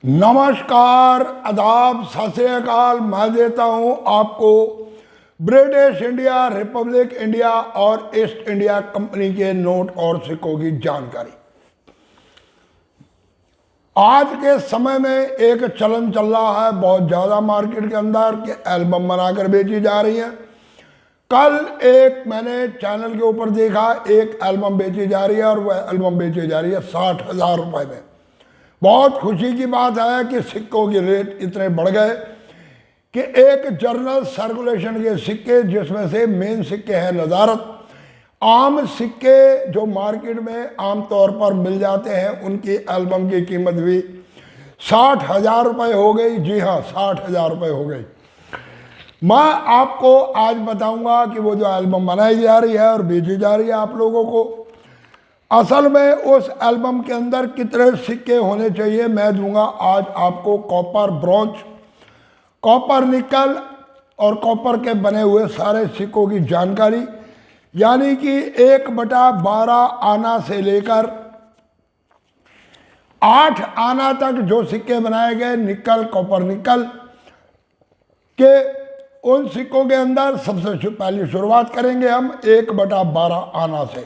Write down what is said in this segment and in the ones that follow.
नमस्कार, आदाब, सत श्री अकाल। मैं देता हूं आपको ब्रिटिश इंडिया, रिपब्लिक इंडिया और ईस्ट इंडिया कंपनी के नोट और सिक्कों की जानकारी। आज के समय में एक चलन चल रहा है बहुत ज़्यादा मार्केट के अंदर कि एल्बम बनाकर बेची जा रही है। कल एक मैंने चैनल के ऊपर देखा, एक एल्बम बेची जा रही है और वह एल्बम बेची जा रही है 60,000 रुपये में। बहुत खुशी की बात है कि सिक्कों के रेट इतने बढ़ गए कि एक जर्नल सर्कुलेशन के सिक्के, जिसमें से मेन सिक्के हैं नज़ारत, आम सिक्के जो मार्केट में आम तौर पर मिल जाते हैं, उनकी एल्बम की कीमत भी 60,000 रुपये हो गई। जी हाँ, 60,000 रुपये हो गई। मैं आपको आज बताऊंगा कि वो जो एल्बम बनाई जा रही है और बेची जा रही है आप लोगों को, असल में उस एल्बम के अंदर कितने सिक्के होने चाहिए मैं दूंगा आज आपको। कॉपर, ब्रॉन्ज, कॉपर, निकल और कॉपर के बने हुए सारे सिक्कों की जानकारी, यानी कि 1/12 आना से लेकर 8 आना तक जो सिक्के बनाए गए निकल, कॉपर, निकल के, उन सिक्कों के अंदर सबसे पहले शुरुआत करेंगे हम 1/12 आना से।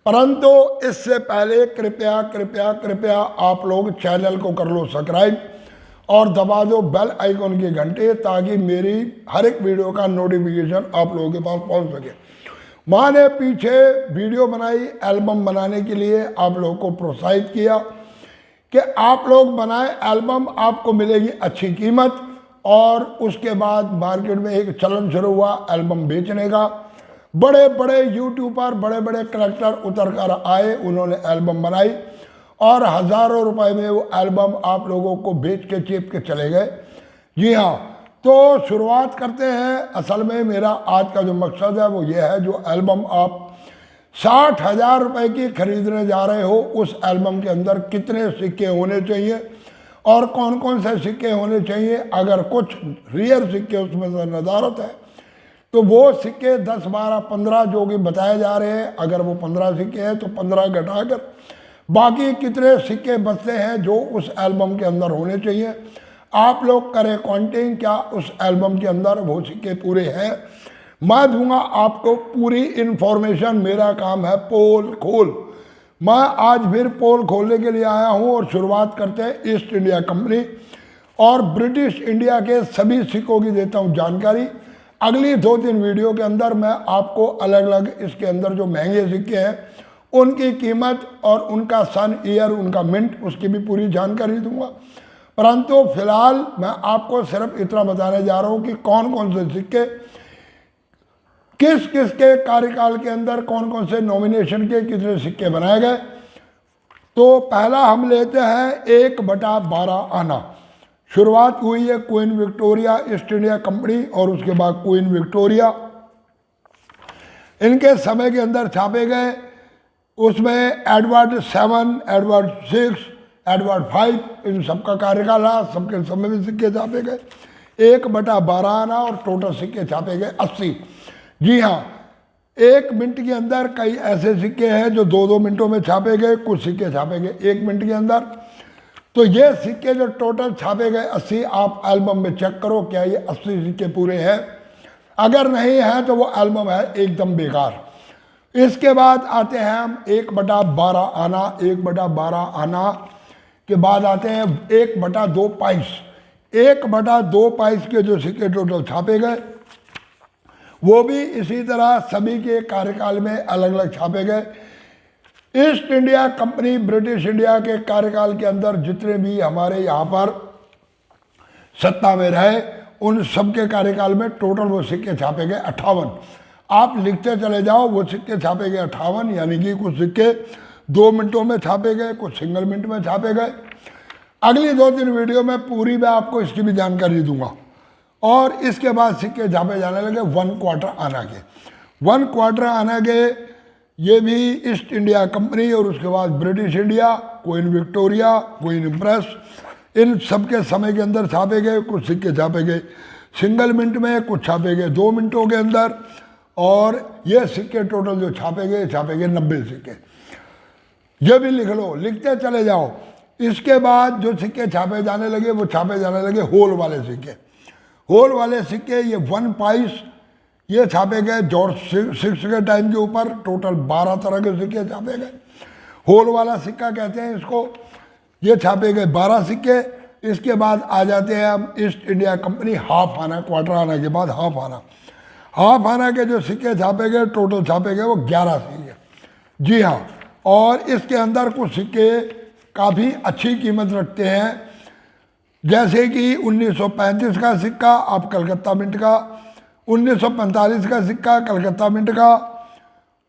परंतु इससे पहले कृपया कृपया कृपया आप लोग चैनल को कर लो सब्सक्राइब और दबा दो बेल आइकन के घंटे, ताकि मेरी हर एक वीडियो का नोटिफिकेशन आप लोगों के पास पहुंच सके। माँ ने पीछे वीडियो बनाई एल्बम बनाने के लिए, आप लोगों को प्रोत्साहित किया कि आप लोग बनाए एल्बम, आपको मिलेगी अच्छी कीमत। और उसके बाद मार्केट में एक चलन शुरू हुआ एल्बम बेचने का। बड़े बड़े यूट्यूबर, बड़े बड़े कलेक्टर उतर कर आए, उन्होंने एल्बम बनाई और हज़ारों रुपए में वो एल्बम आप लोगों को बेच के चेप के चले गए। जी हाँ, तो शुरुआत करते हैं। असल में मेरा आज का जो मकसद है वो ये है, जो एल्बम आप 60,000 रुपये की खरीदने जा रहे हो, उस एल्बम के अंदर कितने सिक्के होने चाहिए और कौन कौन से सिक्के होने चाहिए। अगर कुछ रियर सिक्के उसमें से नज़ारत है तो वो सिक्के 10, 12, 15 जो कि बताए जा रहे हैं, अगर वो 15 सिक्के हैं तो 15 घटाकर बाकी कितने सिक्के बचते हैं जो उस एल्बम के अंदर होने चाहिए। आप लोग करें काउंटिंग, क्या उस एल्बम के अंदर वो सिक्के पूरे हैं। मैं दूंगा आपको पूरी इन्फॉर्मेशन। मेरा काम है पोल खोल। मैं आज फिर पोल खोलने के लिए आया हूं और शुरुआत करते हैं ईस्ट इंडिया कंपनी और ब्रिटिश इंडिया के सभी सिक्कों की देता हूं जानकारी। अगली 2-3 वीडियो के अंदर मैं आपको अलग अलग इसके अंदर जो महंगे सिक्के हैं उनकी कीमत और उनका सन, ईयर, उनका मिंट, उसकी भी पूरी जानकारी दूंगा। परंतु फिलहाल मैं आपको सिर्फ इतना बताने जा रहा हूं कि कौन कौन से सिक्के किस किस के कार्यकाल के अंदर, कौन कौन से नॉमिनेशन के कितने सिक्के बनाए गए। तो पहला हम लेते हैं 1/12 आना। शुरुआत हुई है queen Victoria east India company और उसके बाद क्वीन विक्टोरिया, इनके समय के अंदर छापे गए। उसमें एडवर्ड 7, एडवर्ड 6, एडवर्ड 5, इन सबका कार्यकाल रहा, सबके समय में सिक्के छापे गए 1/12 आना और टोटल सिक्के छापे गए 80। जी हाँ, 1 मिनट के अंदर कई ऐसे सिक्के हैं जो 2-2 मिनटों में छापे गए, कुछ सिक्के छापे गए 1 मिनट के अंदर। तो ये सिक्के जो टोटल छापे गए 80, आप एल्बम में चेक करो क्या ये 80 सिक्के पूरे हैं। अगर नहीं है तो वो एल्बम है एकदम बेकार। इसके बाद आते हैं हम 1/12 आना। 1/12 आना के बाद आते हैं 1/2 पाइस। 1/2 पाइस के जो सिक्के टोटल छापे गए वो भी इसी तरह सभी के कार्यकाल में अलग अलग छापे गए। East India company British India के कार्यकाल के अंदर जितने भी हमारे यहाँ पर सत्ता में रहे, उन सबके कार्यकाल में टोटल वो सिक्के छापे गए 58। आप लिखते चले जाओ, वो सिक्के छापे गए 58, यानी कि कुछ सिक्के 2 मिनटों में छापे गए, कुछ सिंगल मिनट में छापे गए। अगली 2-3 वीडियो में पूरी मैं आपको इसकी भी जानकारी दूंगा। और इसके बाद सिक्के छापे जाने लगे 1/4 आना के। 1/4 आना के ये भी ईस्ट इंडिया कंपनी और उसके बाद British India, Queen Victoria, Queen Empress, इन सब के समय के अंदर छापे गए। कुछ सिक्के छापे गए सिंगल मिनट में, कुछ छापे गए 2 मिनटों के अंदर। और ये सिक्के टोटल जो छापे गए 90 सिक्के। ये भी लिख लो, लिखते चले जाओ। इसके बाद जो सिक्के छापे जाने लगे वो छापे जाने लगे होल वाले सिक्के। होल वाले सिक्के ये 1 पाइस ये छापे गए जॉर्ज 6 के टाइम के ऊपर। टोटल 12 तरह के सिक्के छापे गए। होल वाला सिक्का कहते हैं इसको। ये छापे गए 12 सिक्के। इसके बाद आ जाते हैं हम ईस्ट इंडिया कंपनी हाफ आना, क्वार्टर आना के बाद हाफ आना। हाफ आना के जो सिक्के छापे गए, टोटल छापे गए वो 11 सिक्के। जी हाँ, और इसके अंदर कुछ सिक्के काफ़ी अच्छी कीमत रखते हैं, जैसे कि 1935 का सिक्का आप कलकत्ता मिंट का, 1945 का सिक्का कलकत्ता मिंट का,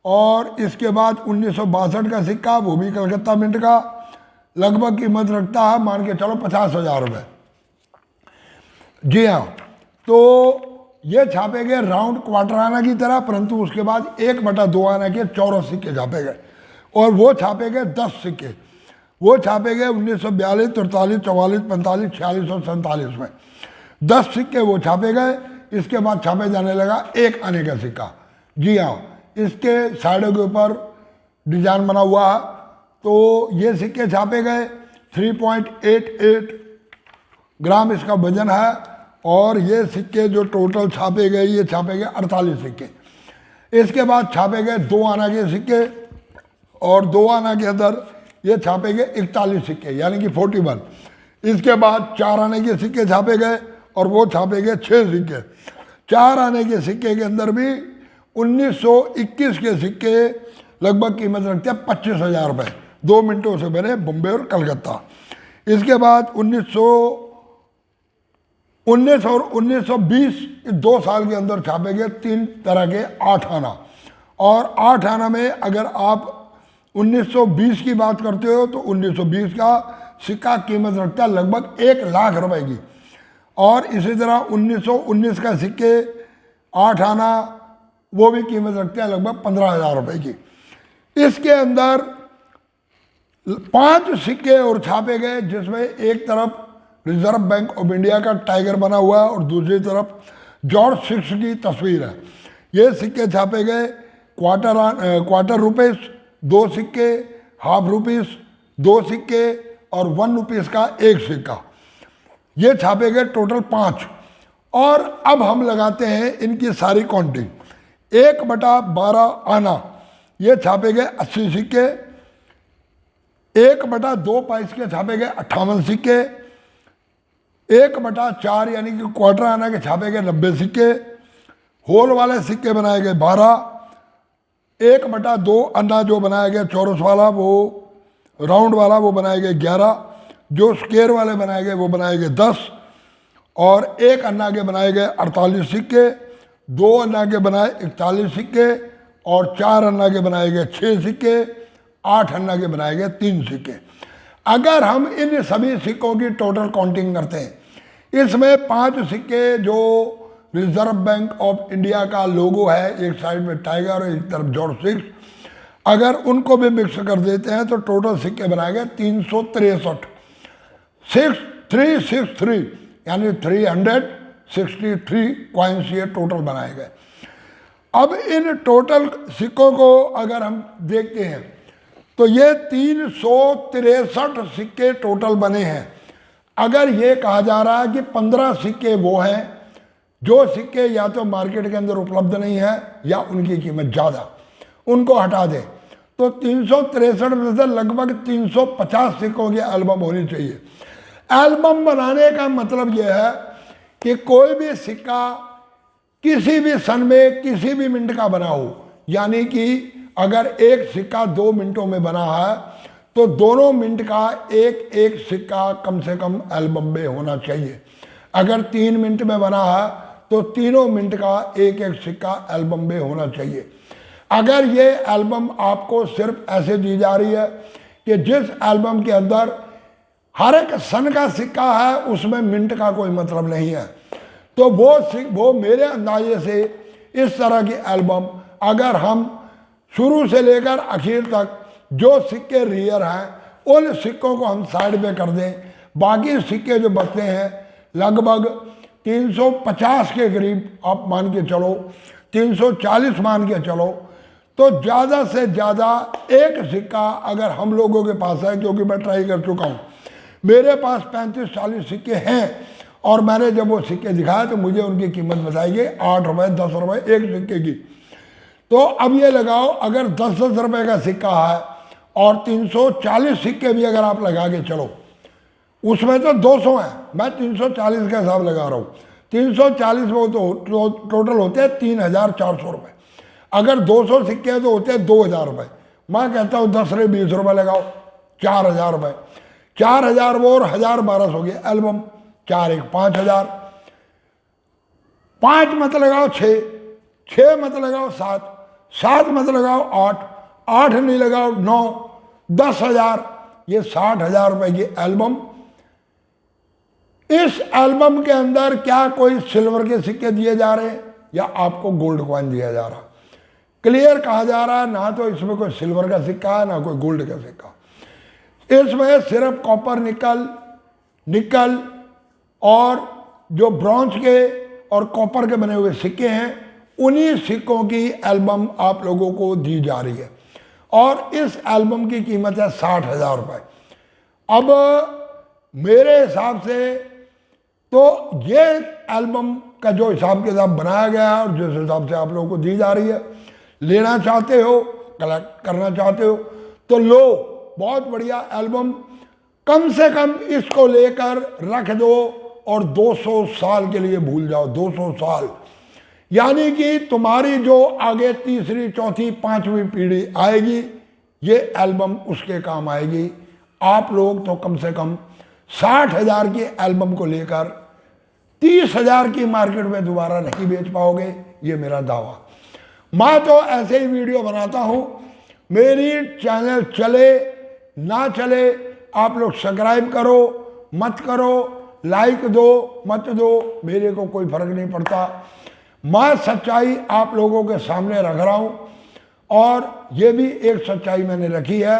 और इसके बाद 1962 का सिक्का वो भी कलकत्ता मिंट का। लगभग कीमत रखता है मान के चलो 50,000 रुपये। जी हाँ, तो ये छापे गए राउंड क्वार्टर आना की तरह, परंतु उसके बाद 1/2 आना के चौरस सिक्के छापे गए, और वो छापे गए 10 सिक्के। वो छापे गए 1942, 43, 44, 45, 46 और 47 में 10 सिक्के वो छापे गए। इसके बाद छापे जाने लगा 1 आने का सिक्का। जी हाँ, इसके साइडों के ऊपर डिजाइन बना हुआ है। तो ये सिक्के छापे गए 3.88 ग्राम इसका वजन है, और ये सिक्के जो टोटल छापे गए ये छापे गए 48 सिक्के। इसके बाद छापे गए 2 आना के सिक्के, और 2 आना के अंदर ये छापे गए 41 सिक्के यानी कि 41। इसके बाद 4 आने के सिक्के छापे गए, और वो छापे गए 6 सिक्के। 4 आने के सिक्के के अंदर भी 1921 के सिक्के लगभग कीमत रखते हैं 25,000 रुपये। 2 मिनटों से बने बम्बे और कलकत्ता। इसके बाद 1919 और 1920 2 साल के अंदर छापे गए 3 तरह के 8 आना। और 8 आना में अगर आप 1920 की बात करते हो तो 1920 का सिक्का कीमत रखता है लगभग 1 लाख रुपए की। और इसी तरह 1919 का सिक्के 8 आना वो भी कीमत रखते हैं लगभग 15,000 रुपए की। इसके अंदर 5 सिक्के और छापे गए, जिसमें एक तरफ रिजर्व बैंक ऑफ इंडिया का टाइगर बना हुआ है और दूसरी तरफ जॉर्ज 6 की तस्वीर है। ये सिक्के छापे गए क्वार्टर रुपीस 2 सिक्के, हाफ रुपीस 2 सिक्के और 1 रुपीस का 1 सिक्का। ये छापे गए टोटल 5। और अब हम लगाते हैं इनकी सारी काउंटिंग। 1/12 आना ये छापे गए 80 सिक्के। 1/2 पाइस के छापे गए 58 सिक्के। 1/4 यानी कि क्वार्टर आना के छापे गए 90 सिक्के। होल वाले सिक्के बनाए गए 12। 1/2 अन्ना जो बनाया गया चौरस वाला, वो राउंड वाला वो बनाए गए 11। जो स्क्वायर वाले बनाए गए वो बनाए गए 10। और 1 अन्ना के बनाए गए 48 सिक्के। 2 अन्ना के बनाए 41 सिक्के, और 4 अन्ना के बनाए गए 6 सिक्के। 8 अन्ना के बनाए गए 3 सिक्के। अगर हम इन सभी सिक्कों की टोटल काउंटिंग करते हैं, इसमें 5 सिक्के जो रिजर्व बैंक ऑफ इंडिया का लोगो है, एक साइड में टाइगर और एक तरफ जॉर्ज 6, अगर उनको भी मिक्स कर देते हैं तो टोटल सिक्के बनाए गए 363। 6363 यानी 363 कॉइन्स ये टोटल बनाए गए। अब इन टोटल सिक्कों को अगर हम देखते हैं तो ये 363 सिक्के टोटल बने हैं। अगर ये कहा जा रहा है कि 15 सिक्के वो हैं जो सिक्के या तो मार्केट के अंदर उपलब्ध नहीं है या उनकी कीमत ज़्यादा, उनको हटा दें, तो 363 में से लगभग 350 सिक्कों की एल्बम होनी चाहिए। एल्बम बनाने का मतलब यह है कि कोई भी सिक्का किसी भी सन में किसी भी मिनट का बना हो, यानी कि अगर एक सिक्का 2 मिनटों में बना है तो दोनों मिनट का एक एक सिक्का कम से कम एल्बम में होना चाहिए। अगर 3 मिनट में बना है तो तीनों मिनट का एक एक सिक्का एल्बम में होना चाहिए। अगर ये एल्बम आपको सिर्फ ऐसे दी जा रही है कि जिस एल्बम के अंदर हर एक सन का सिक्का है उसमें मिनट का कोई मतलब नहीं है, तो वो मेरे अंदाजे से इस तरह की एल्बम अगर हम शुरू से लेकर आखिर तक जो सिक्के रियर हैं उन सिक्कों को हम साइड पे कर दें, बाकी सिक्के जो बचते हैं लगभग 350 के करीब आप मान के चलो, 340 मान के चलो, तो ज़्यादा से ज़्यादा एक सिक्का अगर हम लोगों के पास है, क्योंकि मैं ट्राई कर चुका हूँ, मेरे पास 35-40 सिक्के हैं और मैंने जब वो सिक्के दिखाए तो मुझे उनकी कीमत बताई गई 8 रुपये 10 रुपये एक सिक्के की। तो अब ये लगाओ, अगर 10-10 रुपये का सिक्का है और 340 सिक्के भी अगर आप लगा के चलो, उसमें तो 200 हैं, मैं 340 का हिसाब लगा रहा हूँ। 340 में तो टोटल होते हैं 3,400 रुपये। अगर 200 सिक्के तो होते हैं 2,000 रुपये। मैं कहता हूँ 10 रे 20 रुपये लगाओ, 4,000 रुपये। 4,000 वो और 1,000 1200 गए एल्बम। 4 1 5,000, 5 मत लगाओ 6, 6 मत लगाओ 7, 7 मत लगाओ 8, 8 नहीं लगाओ 9, 10,000। ये 60,000 रुपये की एल्बम। इस एल्बम के अंदर क्या कोई सिल्वर के सिक्के दिए जा रहे हैं या आपको गोल्ड कॉइन दिया जा रहा? क्लियर कहा जा रहा है, ना तो इसमें कोई सिल्वर का सिक्का है ना कोई गोल्ड का सिक्का। इसमें सिर्फ कॉपर निकल और जो ब्रॉन्ज के और कॉपर के बने हुए सिक्के हैं, उन्हीं सिक्कों की एल्बम आप लोगों को दी जा रही है और इस एल्बम की कीमत है 60,000 रुपये। अब मेरे हिसाब से तो ये एल्बम का जो हिसाब किताब बनाया गया है और जिस हिसाब से आप लोगों को दी जा रही है, लेना चाहते हो, कलेक्ट करना चाहते हो तो लो, बहुत बढ़िया एल्बम। कम से कम इसको लेकर रख दो और 200 साल के लिए भूल जाओ। 200 साल यानी कि तुम्हारी जो आगे तीसरी चौथी पांचवी पीढ़ी आएगी, ये एल्बम उसके काम आएगी। आप लोग तो कम से कम 60,000 की एल्बम को लेकर 30,000 की मार्केट में दोबारा नहीं बेच पाओगे, ये मेरा दावा। मैं तो ऐसे ही वीडियो बनाता हूँ, मेरी चैनल चले ना चले, आप लोग सब्सक्राइब करो मत करो, लाइक दो मत दो, मेरे को कोई फर्क नहीं पड़ता। मैं सच्चाई आप लोगों के सामने रख रहा हूँ और ये भी एक सच्चाई मैंने रखी है।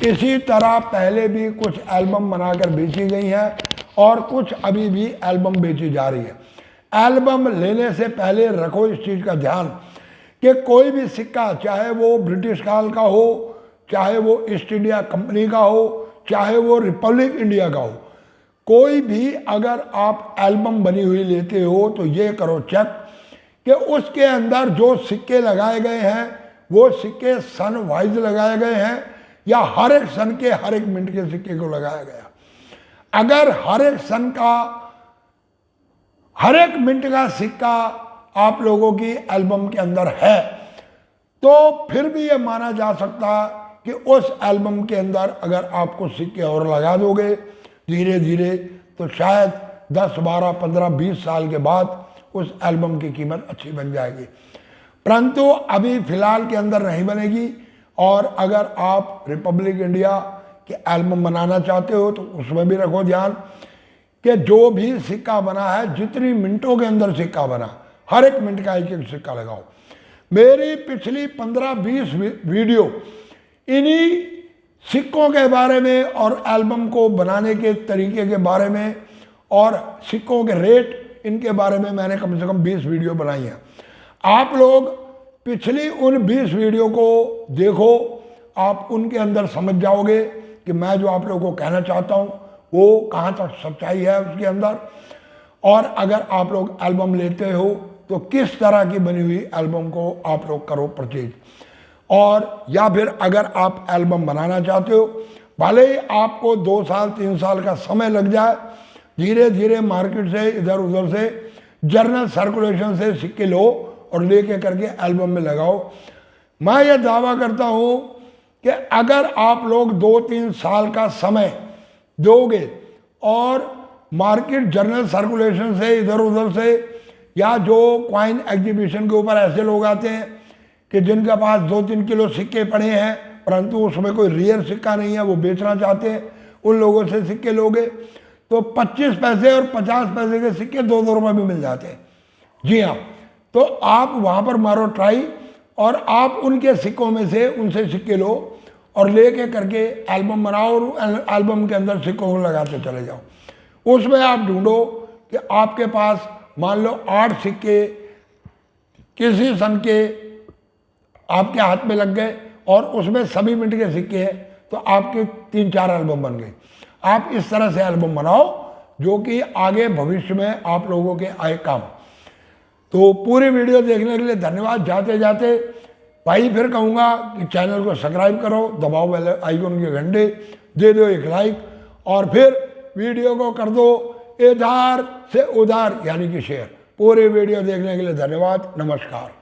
इसी तरह पहले भी कुछ एल्बम बनाकर बेची गई है और कुछ अभी भी एल्बम बेची जा रही है। एल्बम लेने से पहले रखो इस चीज़ का ध्यान कि कोई भी सिक्का, चाहे वो ब्रिटिश काल का हो, चाहे वो ईस्ट इंडिया कंपनी का हो, चाहे वो रिपब्लिक इंडिया का हो, कोई भी अगर आप एल्बम बनी हुई लेते हो तो ये करो चेक कि उसके अंदर जो सिक्के लगाए गए हैं वो सिक्के सन वाइज लगाए गए हैं या हर एक सन के हर एक मिनट के सिक्के को लगाया गया। अगर हर एक सन का हर एक मिनट का सिक्का आप लोगों की एल्बम के अंदर है तो फिर भी ये माना जा सकता कि उस एल्बम के अंदर अगर आप कुछ सिक्के और लगा दोगे धीरे धीरे तो शायद 10, 12, 15, 20 साल के बाद उस एल्बम की कीमत अच्छी बन जाएगी। परंतु अभी फिलहाल के अंदर नहीं बनेगी। और अगर आप रिपब्लिक इंडिया के एल्बम बनाना चाहते हो तो उसमें भी रखो ध्यान कि जो भी सिक्का बना है, जितनी मिनटों के अंदर सिक्का बना, हर एक मिनट का एक एक सिक्का लगाओ। मेरी पिछली 15-20 वीडियो इन्हीं सिक्कों के बारे में और एल्बम को बनाने के तरीके के बारे में और सिक्कों के रेट, इनके बारे में मैंने कम से कम 20 वीडियो बनाई हैं। आप लोग पिछली उन 20 वीडियो को देखो, आप उनके अंदर समझ जाओगे कि मैं जो आप लोगों को कहना चाहता हूँ वो कहाँ तक सच्चाई है उसके अंदर। और अगर आप लोग एल्बम लेते हो तो किस तरह की बनी हुई एल्बम को आप लोग करो परचेज। और या फिर अगर आप एल्बम बनाना चाहते हो, भले ही आपको 2 साल 3 साल का समय लग जाए, धीरे धीरे मार्केट से इधर उधर से जर्नल सर्कुलेशन से सिक्के लो और लेके करके एल्बम में लगाओ। मैं ये दावा करता हूँ कि अगर आप लोग 2-3 साल का समय दोगे और मार्केट जर्नल सर्कुलेशन से इधर उधर से या जो क्वाइन एग्जीबिशन के ऊपर ऐसे लोग आते हैं कि जिनके पास 2-3 किलो सिक्के पड़े हैं परंतु उसमें कोई रियल सिक्का नहीं है, वो बेचना चाहते हैं, उन लोगों से सिक्के लोगे तो 25 पैसे और 50 पैसे के सिक्के 2-2 रुपये भी मिल जाते हैं। जी हाँ, तो आप वहाँ पर मारो ट्राई और आप उनके सिक्कों में से उनसे सिक्के लो और लेके करके एल्बम बनाओ और एल्बम के अंदर सिक्कों को लगाते चले जाओ। उसमें आप ढूंढो कि आपके पास मान लो 8 सिक्के किसी सन के आपके हाथ में लग गए और उसमें सभी मिनट के सिक्के हैं तो आपके 3-4 एल्बम बन गए। आप इस तरह से एल्बम बनाओ जो कि आगे भविष्य में आप लोगों के आए काम। तो पूरी वीडियो देखने के लिए धन्यवाद। जाते जाते भाई फिर कहूँगा कि चैनल को सब्सक्राइब करो, दबाओ बेल आइकन के घंटे, दे दो एक लाइक और फिर वीडियो को कर दो इधर से उधर यानी कि शेयर। पूरी वीडियो देखने के लिए धन्यवाद। नमस्कार।